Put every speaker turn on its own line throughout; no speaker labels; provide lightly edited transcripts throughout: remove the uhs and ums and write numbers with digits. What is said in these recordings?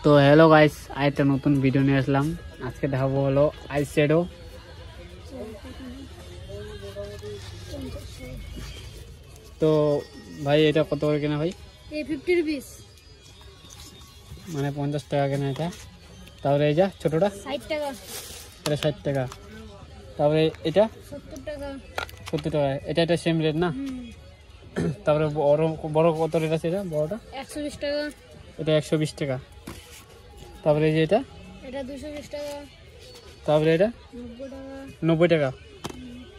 তো hello guys, আরেকটা নতুন ভিডিও নিয়ে আসলাম। আজকে দেখাবো হলো আই শ্যাডো। তো ভাই এটা কত করে কেনা ভাই?
এই 50 রুপিস,
মানে 50 টাকা কেনা এটা। তারপরে এই যা ছোটটা
60 টাকা,
এটা 60 টাকা। তারপরে এটা
70 টাকা,
70 টাকা। এটা সেম রেট না? তারপরে বড় কত রেট আছে? এটা বড়টা
120 টাকা,
এটা 120 টাকা। তারপরে এই যে এটা
220 টাকা,
তারপরে এটা
90 টাকা।
90 টাকা।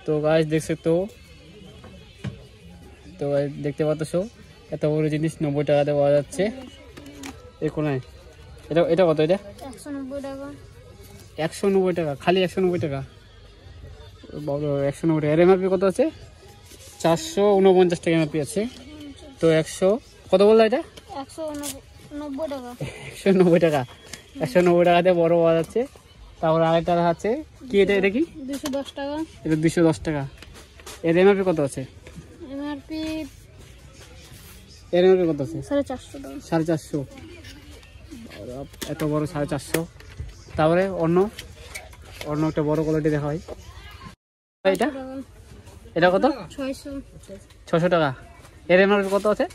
তো গাইস দেখছে তো গাইস দেখতে পাচ্ছ এত বড় জিনিস 90 টাকাতে পাওয়া যাচ্ছে এই কোনায়। এটা কত? এটা
190 টাকা,
190 টাকা, খালি 190 টাকা। বড় 190 টাকা। এর এমআরপি কত আছে? 449 টাকা এমআরপি আছে। তো 100 কত বললো এটা?
190 টাকা,
190 টাকা। 190 টাকাতে বড় পাওয়া যাচ্ছে। তারপর আরেকটা আছে কি, এটা কি?
210 টাকা।
এটা 210 টাকা। এর এমআরপি কত আছে?
এমআরপি
কত আছে?
450 টাকা,
450। এত বড় 450। তারপরে অন্য একটা বড় কোয়ালিটি দেখা হয়। এটা কত?
600,
600 টাকা। এর এমআরপি কত আছে?